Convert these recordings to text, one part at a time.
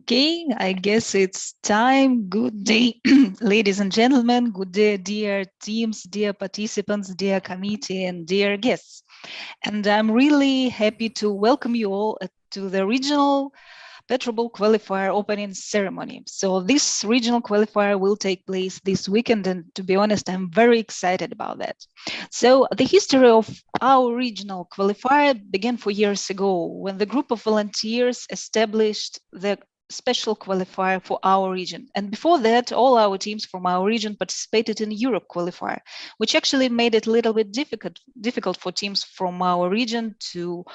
Okay, I guess it's time. Good day, ladies and gentlemen. Good day, dear teams, dear participants, dear committee, and dear guests. And I'm really happy to welcome you all to the regional PetroBowl qualifier opening ceremony. So this regional qualifier will take place this weekend, and to be honest, I'm very excited about that. So the history of our regional qualifier began 4 years ago when the group of volunteers established the special qualifier for our region. And before that, all our teams from our region participated in Europe qualifier, which actually made it a little bit difficult for teams from our region to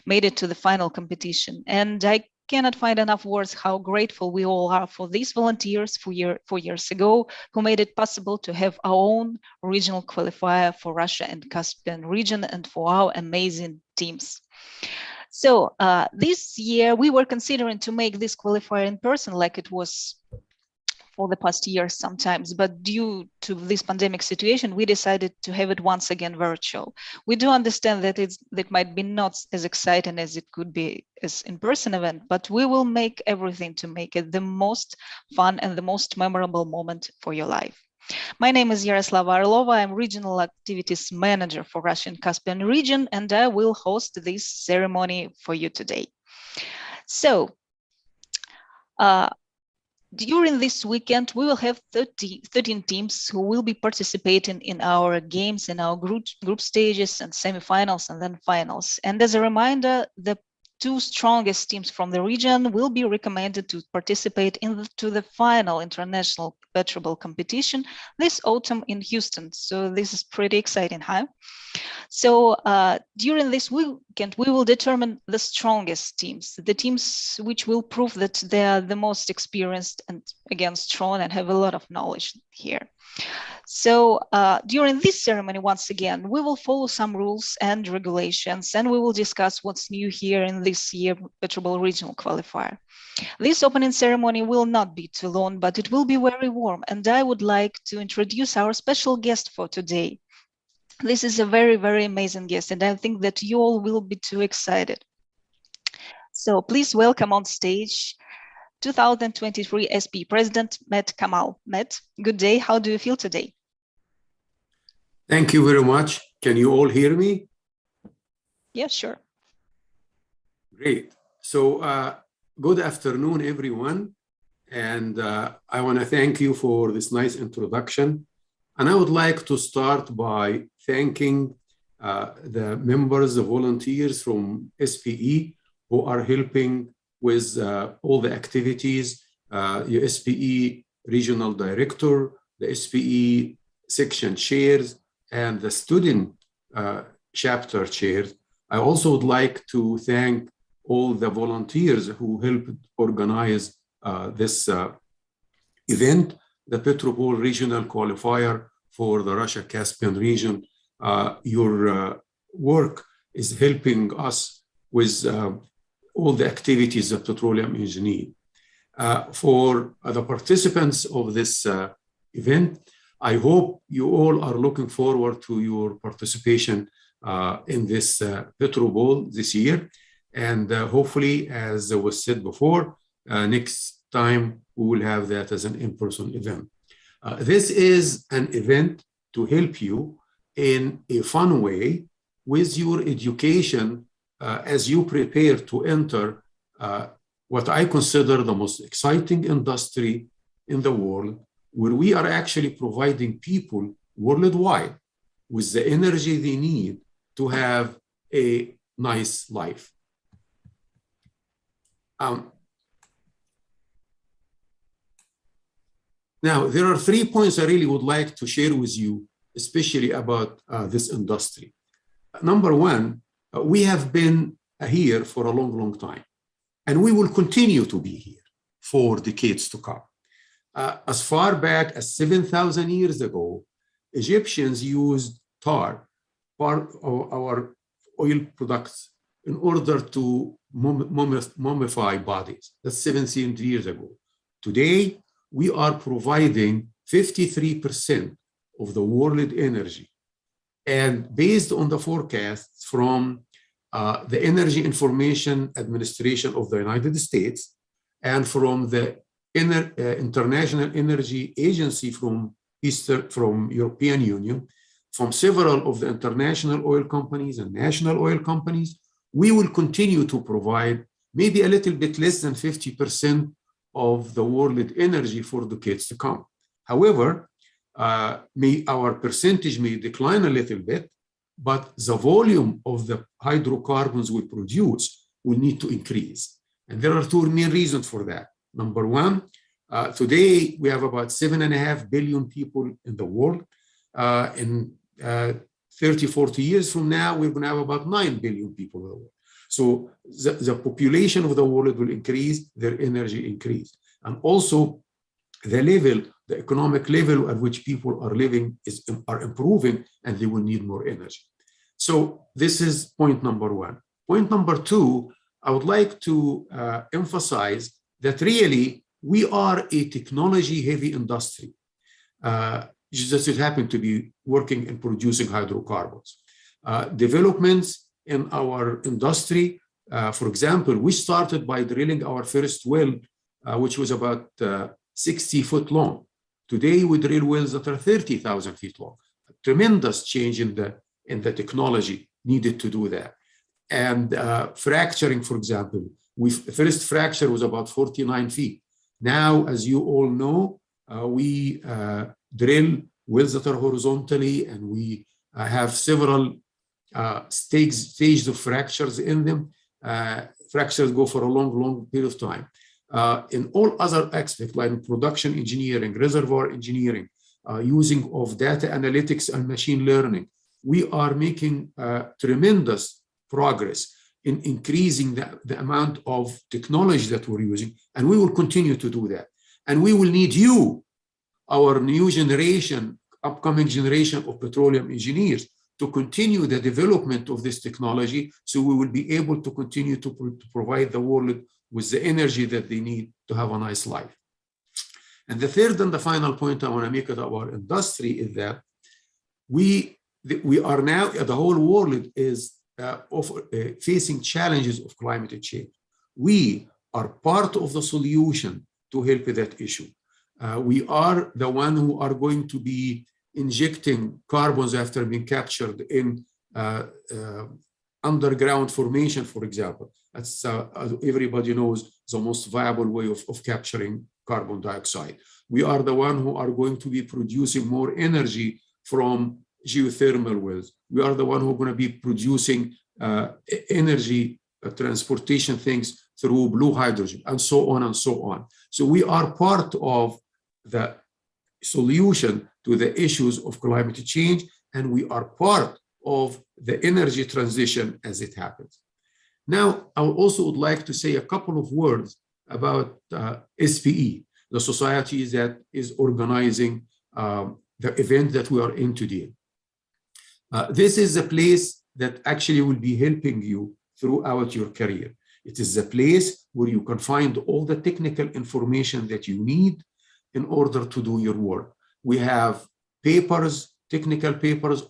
made it to the final competition. And I cannot find enough words how grateful we all are for these volunteers 4 years ago who made it possible to have our own regional qualifier for Russia and Caspian region and for our amazing teams. So this year we were considering to make this qualifier in person like it was for the past years sometimes, but due to this pandemic situation, we decided to have it once again virtual. We do understand that that might be not as exciting as it could be as in-person event, but we will make everything to make it the most fun and the most memorable moment for your life. My name is Yaroslava Orlova. I'm Regional Activities Manager for Russian Caspian region, and I will host this ceremony for you today. So, during this weekend, we will have 13 teams who will be participating in our games, in our group stages and semifinals and then finals. And as a reminder, the 2 strongest teams from the region will be recommended to participate into the final international PetroBowl competition this autumn in Houston. So this is pretty exciting, huh? So during this weekend, we will determine the strongest teams, the teams which will prove that they are the most experienced and again strong and have a lot of knowledge here. So during this ceremony, once again, we will follow some rules and regulations, and we will discuss what's new here in this year PetroBowl regional qualifier. This opening ceremony will not be too long, but it will be very warm, and I would like to introduce our special guest for today. This is a very, very amazing guest, and I think that you all will be too excited. So please welcome on stage 2023 SPE President Matt Kamal. Matt, good day. How do you feel today? Thank you very much. Can you all hear me? Yes, sure. Great. So good afternoon, everyone. And I want to thank you for this nice introduction. And I would like to start by thanking the members, the volunteers from SPE who are helping with all the activities, the SPE regional director, the SPE section chairs, and the student chapter chairs. I also would like to thank all the volunteers who helped organize this event, the PetroBowl regional qualifier for the Russia-Caspian region. Your work is helping us with all the activities of petroleum engineering. For the participants of this event, I hope you all are looking forward to your participation in this PetroBowl this year. And hopefully, as was said before, next time we will have that as an in-person event. This is an event to help you in a fun way with your education as you prepare to enter what I consider the most exciting industry in the world, where we are actually providing people worldwide with the energy they need to have a nice life. Now, there are 3 points I really would like to share with you, especially about this industry. Number one, we have been here for a long, long time, and we will continue to be here for decades to come. As far back as 7,000 years ago, Egyptians used tar, part of our oil products, in order to mummify bodies. That's 700 years ago. Today, we are providing 53% of the world energy. And based on the forecasts from the Energy Information Administration of the United States and from the International Energy Agency from European Union, from several of the international oil companies and national oil companies, we will continue to provide maybe a little bit less than 50% of the world energy for decades to come. However, our percentage may decline a little bit, but the volume of the hydrocarbons we produce will need to increase. And there are two main reasons for that. Number one, today we have about 7.5 billion people in the world. In 30, 40 years from now, we're going to have about 9 billion people in the world. So the population of the world will increase, their energy increase. And also the economic level at which people are living are improving, and they will need more energy. So this is point number one. Point number two, I would like to emphasize that really we are a technology-heavy industry. Just it happened to be working in producing hydrocarbons. Developments in our industry, for example, we started by drilling our first well, which was about 60 foot long. Today, we drill wells that are 30,000 feet long. A tremendous change in the technology needed to do that. And fracturing, for example, first fracture was about 49 feet. Now, as you all know, we drill wells that are horizontally, and we have several stages of fractures in them. Fractures go for a long, long period of time. In all other aspects, like production engineering, reservoir engineering, using of data analytics and machine learning, we are making tremendous progress in increasing the amount of technology that we're using, and we will continue to do that. And we will need you, our new generation, upcoming generation of petroleum engineers, to continue the development of this technology, so we will be able to continue to provide the world with the energy that they need to have a nice life. And the third and the final point I want to make about our industry is that we are now, the whole world is facing challenges of climate change. We are part of the solution to help with that issue. We are the one who are going to be injecting carbons after being captured in underground formation, for example. That's everybody knows the most viable way of capturing carbon dioxide. We are the one who are going to be producing more energy from geothermal wells. We are the one who are going to be producing energy transportation things through blue hydrogen, and so on and so on. So we are part of the solution to the issues of climate change, and we are part of the energy transition as it happens. Now, I also would like to say a couple of words about SPE, the society that is organizing the event that we are in today. This is a place that actually will be helping you throughout your career. It is a place where you can find all the technical information that you need in order to do your work. We have papers, technical papers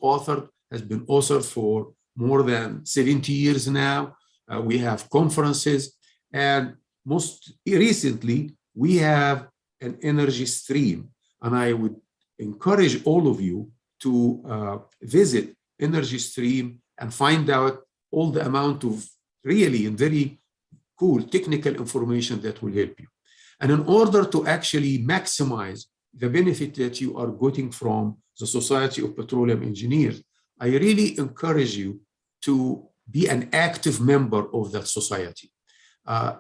has been authored for more than 70 years now. We have conferences, and most recently, we have an energy stream. And I would encourage all of you to visit Energy Stream and find out all the amount of really and very cool technical information that will help you. And in order to actually maximize the benefit that you are getting from the Society of Petroleum Engineers, I really encourage you to be an active member of that society.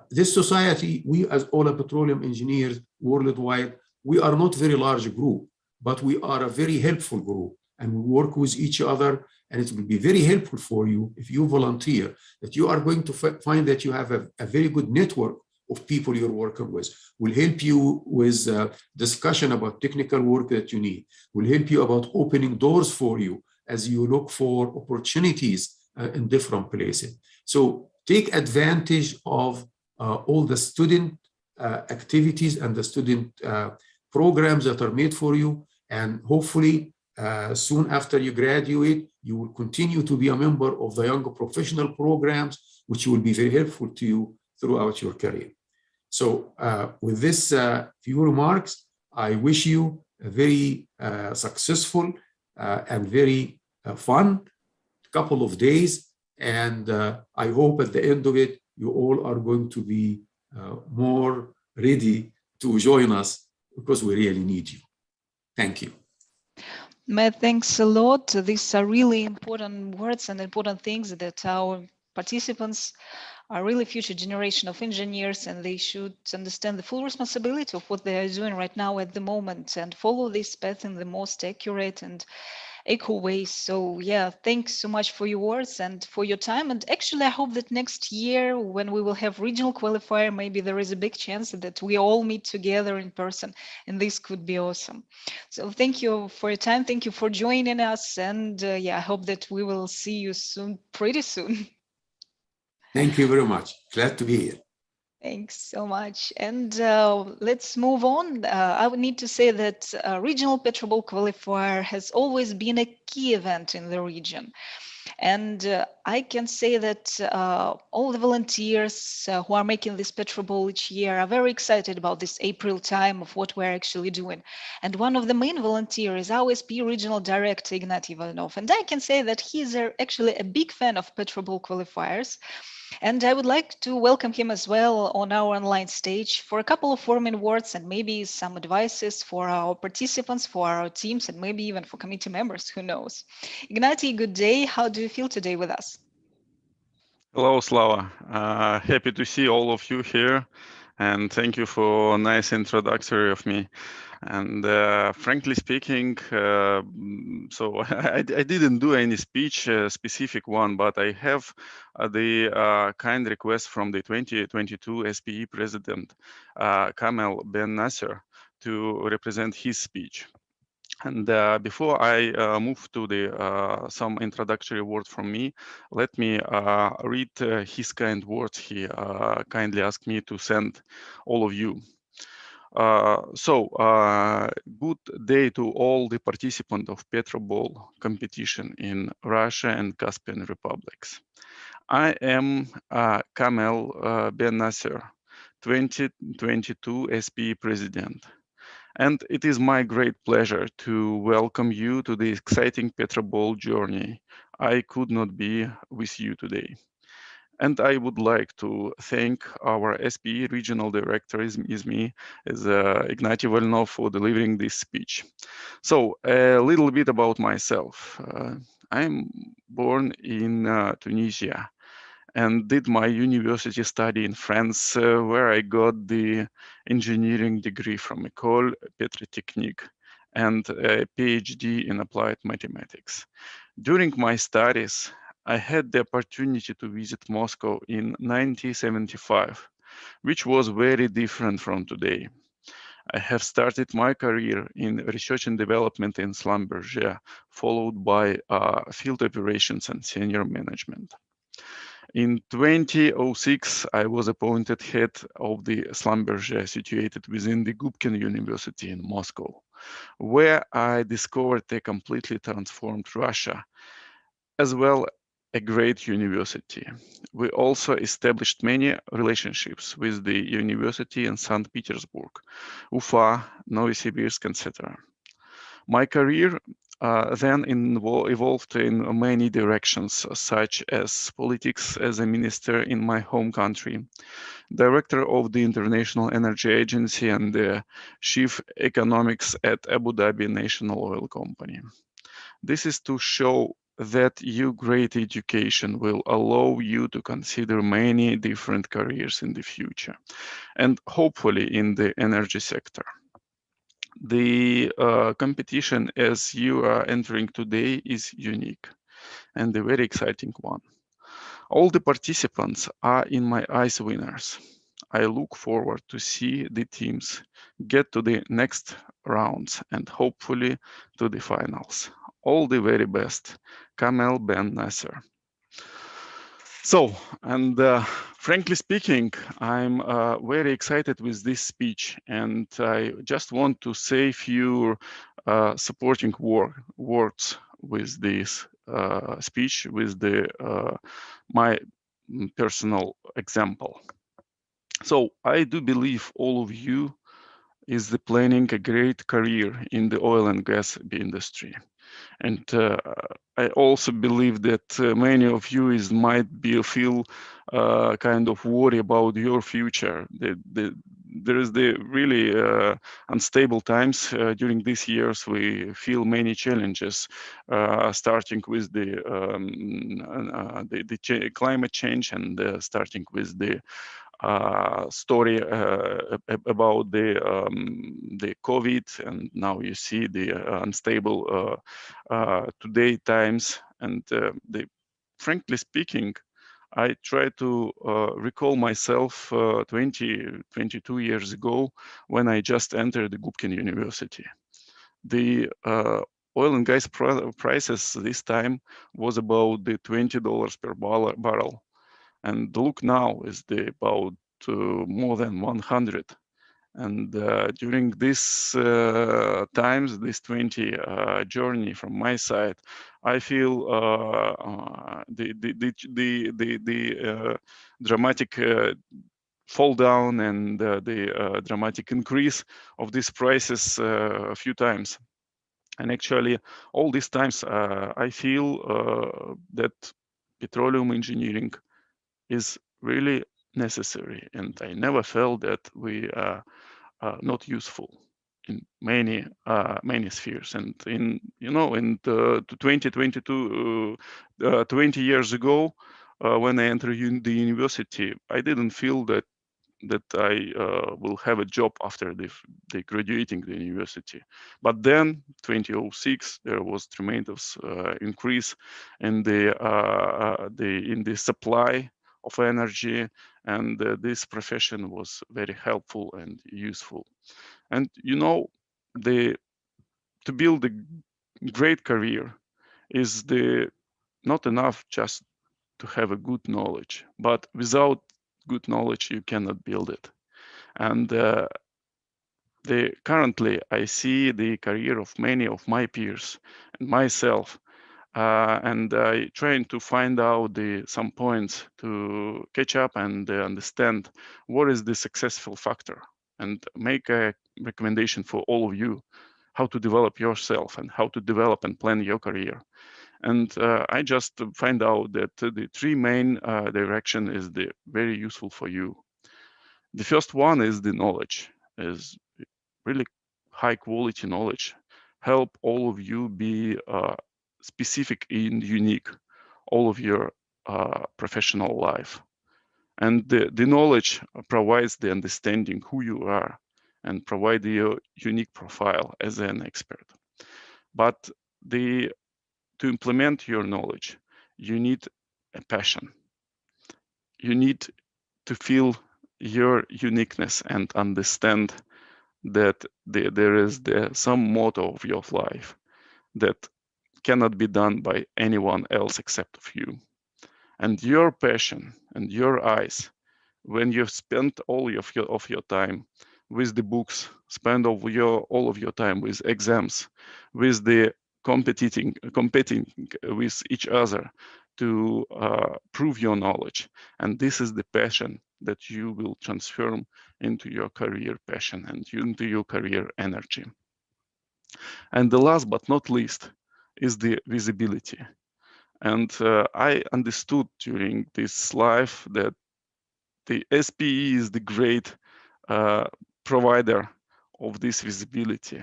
This society, we as all petroleum engineers worldwide, we are not a very large group, but we are a very helpful group, and we work with each other, and it will be very helpful for you if you volunteer, that you are going to find that you have a very good network of people you're working with. Will help you with discussion about technical work that you need, will help you about opening doors for you as you look for opportunities in different places. So take advantage of all the student activities and the student programs that are made for you, and hopefully soon after you graduate, you will continue to be a member of the young professional programs, which will be very helpful to you throughout your career. So with this few remarks, I wish you a very successful and very fun couple of days. And I hope at the end of it, you all are going to be more ready to join us because we really need you. Thank you. Matt, thanks a lot. These are really important words and important things that our participants are really future generation of engineers, and they should understand the full responsibility of what they are doing right now at the moment and follow this path in the most accurate and eco ways. So yeah, thanks so much for your words and for your time. And actually, I hope that next year, when we will have regional qualifier, maybe there is a big chance that we all meet together in person, and this could be awesome. So thank you for your time. Thank you for joining us. And yeah, I hope that we will see you soon, pretty soon. Thank you very much. Glad to be here. Thanks so much. And let's move on. I would need to say that Regional PetroBowl Qualifier has always been a key event in the region. And I can say that all the volunteers who are making this PetroBowl each year are very excited about this April time of what we're actually doing. And one of the main volunteers is our SPE Regional Director, Ignatiy Ivanov. And I can say that he's actually a big fan of PetroBowl qualifiers. And I would like to welcome him as well on our online stage for a couple of forming words and maybe some advices for our participants, for our teams, and maybe even for committee members, who knows. Ignatiy, good day. How do you feel today with us? Hello, Slava. Happy to see all of you here. And thank you for a nice introductory of me. And frankly speaking, so I didn't do any speech, specific one, but I have the kind request from the 2022 SPE president, Kamel Ben Nasser, to represent his speech. And before I move to the some introductory word from me, let me read his kind words he kindly asked me to send all of you. Good day to all the participants of PetroBowl competition in Russia and Caspian republics. I am Kamel Ben Nasser, 2022 SPE president. And it is my great pleasure to welcome you to the exciting PetroBowl journey. I could not be with you today. And I would like to thank our SPE regional director, is me, Ignatiy Ivanov, for delivering this speech. So a little bit about myself. I'm born in Tunisia and did my university study in France, where I got the engineering degree from École Pétrotechnique and a PhD in applied mathematics. During my studies, I had the opportunity to visit Moscow in 1975, which was very different from today. I have started my career in research and development in Schlumberger, followed by field operations and senior management. In 2006, I was appointed head of the Schlumberger situated within the Gubkin University in Moscow, where I discovered a completely transformed Russia, as well a great university. We also established many relationships with the university in St. Petersburg, Ufa, Novosibirsk, etc. My career then evolved in many directions, such as politics as a minister in my home country, director of the International Energy Agency, and chief economics at Abu Dhabi National Oil Company. This is to show that your great education will allow you to consider many different careers in the future, and hopefully in the energy sector. The competition as you are entering today is unique and a very exciting one. All the participants are in my eyes winners. I look forward to see the teams get to the next rounds and hopefully to the finals. All the very best. Kamel Ben Nasser. So, and frankly speaking, I'm very excited with this speech, and I just want to say a few supporting words with this speech, with my personal example. So I do believe all of you is planning a great career in the oil and gas industry. And I also believe that many of you might feel kind of worry about your future. There is the really unstable times during these years. We feel many challenges, starting with the climate change and starting with the story about the COVID, and now you see the unstable today times. And frankly speaking, I try to recall myself 22 years ago when I just entered the Gubkin University. The oil and gas prices this time was about the $20 per barrel. And look now is about more than 100. And during this times, this 20 journey from my side, I feel the dramatic fall down and the dramatic increase of these prices a few times. And actually, all these times, I feel that petroleum engineering is really necessary, and I never felt that we are not useful in many spheres. And in 2022, 20 years ago, when I entered the university, I didn't feel that I will have a job after the graduating the university. But then 2006, there was tremendous increase in the supply of energy, and this profession was very helpful and useful. And to build a great career is not enough just to have a good knowledge, but without good knowledge you cannot build it. And currently I see the career of many of my peers and myself, and I trying to find out some points to catch up and understand what is the successful factor, and make a recommendation for all of you how to develop yourself and how to develop and plan your career. And I just find out that the three main direction is very useful for you. The first one is the knowledge, is really high quality knowledge, help all of you be specific and unique, all of your professional life. And the knowledge provides the understanding who you are and provide your unique profile as an expert. But to implement your knowledge, you need a passion. You need to feel your uniqueness and understand that there is some motto of your life that cannot be done by anyone else except of you. And your passion and your eyes, when you've spent all of your time with the books, spend all of your time with exams, with the competing with each other to prove your knowledge. And this is the passion that you will transform into your career passion and into your career energy. And the last but not least is the visibility. And I understood during this life that the SPE is the great provider of this visibility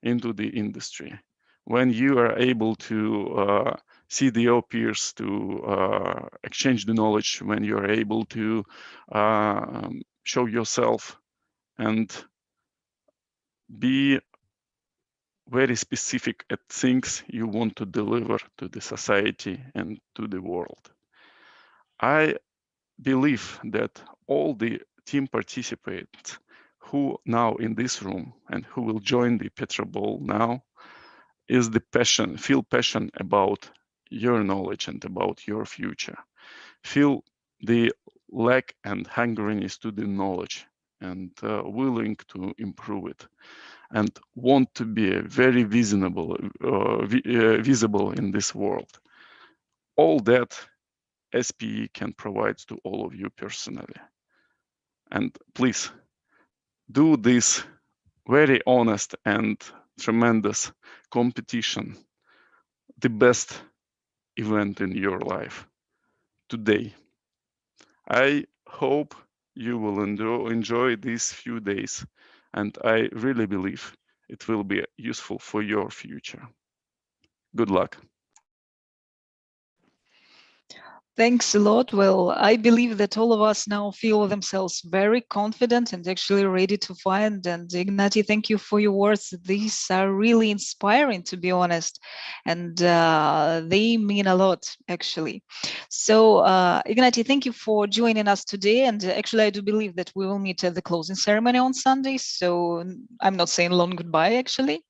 into the industry. When you are able to see your peers, to exchange the knowledge, when you are able to show yourself and be very specific at things you want to deliver to the society and to the world. I believe that all the team participants who now in this room and who will join the PetroBowl now feel passion about your knowledge and about your future. Feel the lack and hungriness to the knowledge and willing to improve it, and want to be very visible in this world. All that SPE can provide to all of you personally. And please do this very honest and tremendous competition, the best event in your life today. I hope you will enjoy these few days, and I really believe it will be useful for your future. Good luck. Thanks a lot. Well, I believe that all of us now feel themselves very confident and actually ready to find. And Ignati, thank you for your words. These are really inspiring, to be honest, and they mean a lot, actually. So, Ignati, thank you for joining us today. And actually, I do believe that we will meet at the closing ceremony on Sunday. So I'm not saying long goodbye, actually.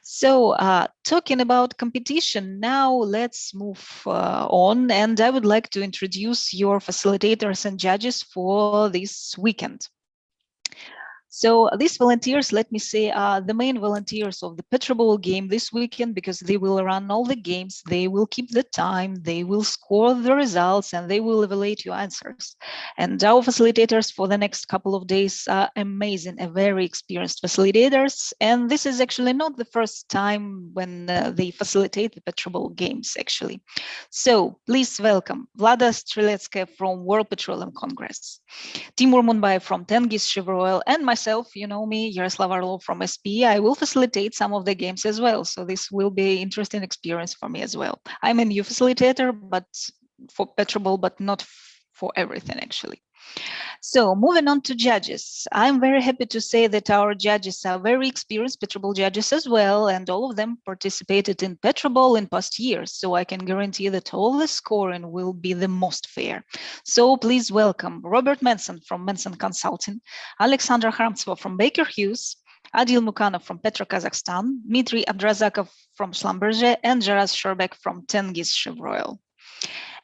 So talking about competition, now let's move on. And I would like to introduce your facilitators and judges for this weekend. So these volunteers, let me say, are the main volunteers of the PetroBowl game this weekend, because they will run all the games, they will keep the time, they will score the results, and they will evaluate your answers. And our facilitators for the next couple of days are amazing, very experienced facilitators. And this is actually not the first time when they facilitate the PetroBowl games, actually. So please welcome Vlada Streletskaya from World Petroleum Congress, Timur Munbay from Tengiz Chevroil, and myself, you know me, Yaroslav Orlov from SPE. I will facilitate some of the games as well. So this will be an interesting experience for me as well. I'm a new facilitator, but for PetroBowl, but not for everything, actually. So moving on to judges, I'm very happy to say that our judges are very experienced PetroBowl judges as well, and all of them participated in PetroBowl in past years. So I can guarantee that all the scoring will be the most fair. So please welcome Robert Manson from Manson Consulting, Alexandra Hramtsova from Baker Hughes, Adil Mukanov from Petro Kazakhstan, Dmitry Abdrazakov from Schlumberger, and Jaraz Shorbek from Tengiz Chevroil.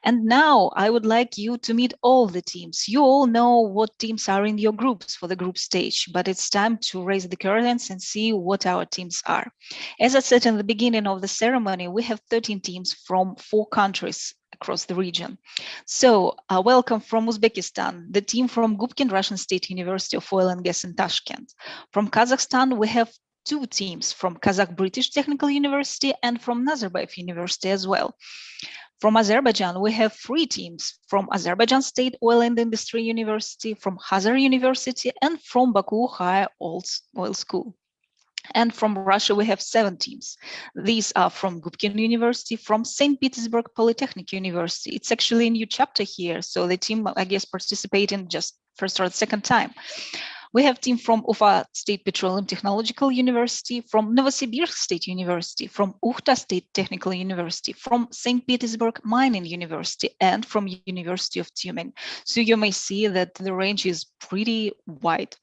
And now I would like you to meet all the teams. You all know what teams are in your groups for the group stage, but it's time to raise the curtains and see what our teams are. As I said in the beginning of the ceremony, we have 13 teams from 4 countries across the region. So welcome from Uzbekistan, the team from Gubkin Russian State University of Oil and Gas in Tashkent. From Kazakhstan, we have 2 teams from Kazakh British Technical University and from Nazarbayev University as well. From Azerbaijan, we have 3 teams from Azerbaijan State Oil and Industry University, from Hazar University, and from Baku High Oil School. And from Russia, we have 7 teams. These are from Gubkin University, from St. Petersburg Polytechnic University. It's actually a new chapter here, so the team, I guess, participating just first or second time. We have team from Ufa State Petroleum Technological University, from Novosibirsk State University, from Ukhta State Technical University, from St. Petersburg Mining University, and from University of Tumen. So you may see that the range is pretty wide.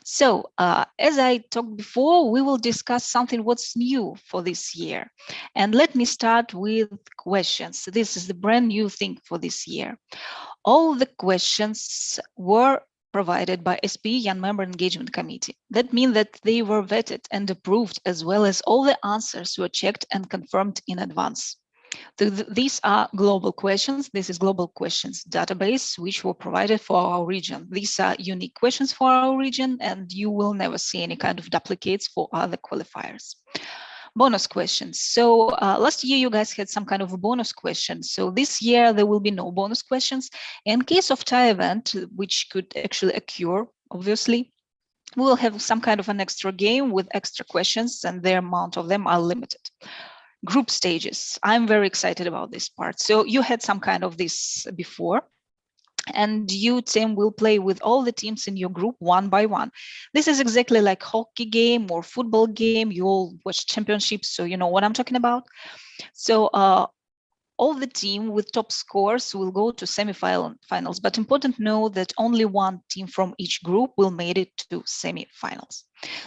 So as I talked before, we will discuss something what's new for this year. And let me start with questions. This is the brand new thing for this year. All the questions were provided by SPE Young Member Engagement Committee. That means that they were vetted and approved, as well as all the answers were checked and confirmed in advance. These are global questions. This is global questions database, which were provided for our region. These are unique questions for our region, and you will never see any kind of duplicates for other qualifiers. Bonus questions. So last year you guys had some kind of a bonus question. So this year there will be no bonus questions. In case of tie event, which could actually occur, obviously, we will have some kind of an extra game with extra questions, and the amount of them are limited. Group stages. I'm very excited about this part. So you had some kind of this before, and you, Tim, will play with all the teams in your group one by one. This is exactly like hockey game or football game. You all watch championships, so you know what I'm talking about. So all the team with top scores will go to semifinals, but important to know that only one team from each group will make it to semifinals.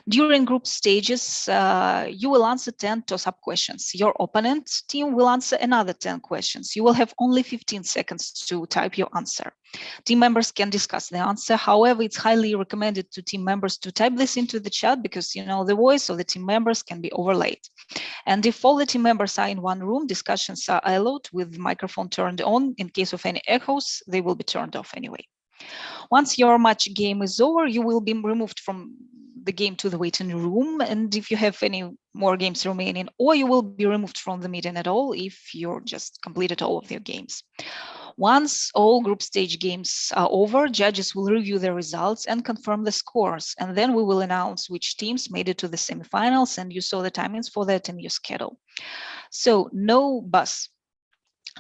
During group stages, you will answer 10 toss-up questions. Your opponent team will answer another 10 questions. You will have only 15 seconds to type your answer. Team members can discuss the answer. However, it's highly recommended to team members to type this into the chat, because you know the voice of the team members can be overlaid. And if all the team members are in one room, discussions are allowed with the microphone turned on. In case of any echoes, they will be turned off anyway. Once your match game is over, you will be removed from the game to the waiting room. And if you have any more games remaining, or you will be removed from the meeting at all if you're just completed all of your games. Once all group stage games are over, judges will review the results and confirm the scores. And then we will announce which teams made it to the semifinals, and you saw the timings for that in your schedule. So no bus.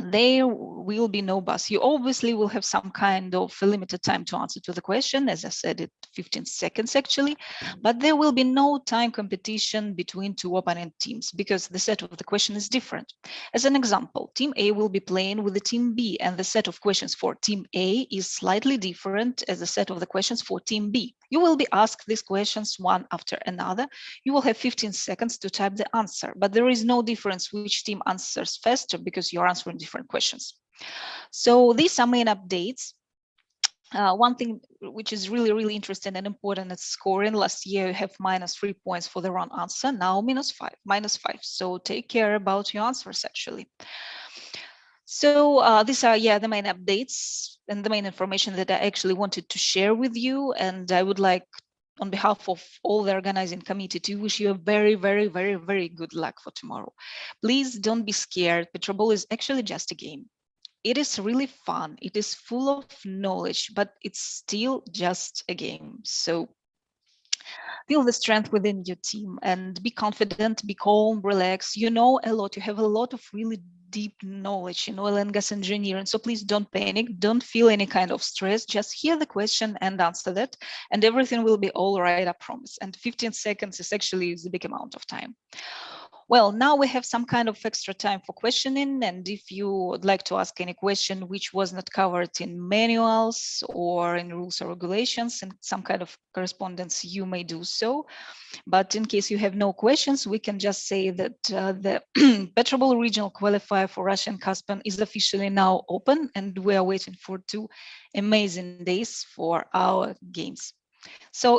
There will be no bus. You obviously will have some kind of a limited time to answer to the question. As I said, it 15 seconds actually, but there will be no time competition between two opponent teams because the set of the question is different. As an example, team A will be playing with the team B, and the set of questions for team A is slightly different as the set of the questions for team B. You will be asked these questions one after another. You will have 15 seconds to type the answer, but there is no difference which team answers faster because you're answering different questions. So these are main updates. One thing which is really interesting and important is scoring. Last year you have -3 points for the wrong answer, now -5. So take care about your answers actually. So these are the main updates and the main information that I actually wanted to share with you. And I would like, on behalf of all the organizing committee, to wish you a very good luck for tomorrow. Please don't be scared. PetroBowl is actually just a game. It is really fun. It is full of knowledge, but it's still just a game. So feel the strength within your team and be confident, be calm, relax. You know a lot. You have a lot of really deep knowledge in oil and gas engineering. So please don't panic. Don't feel any kind of stress. Just hear the question and answer that, and everything will be all right, I promise. And 15 seconds is actually a big amount of time. Well, now we have some kind of extra time for questioning. And if you would like to ask any question which was not covered in manuals or in rules or regulations and some kind of correspondence, you may do so. But in case you have no questions, we can just say that the PetroBowl regional qualifier for Russia and Caspian is officially now open, and we are waiting for 2 amazing days for our games. So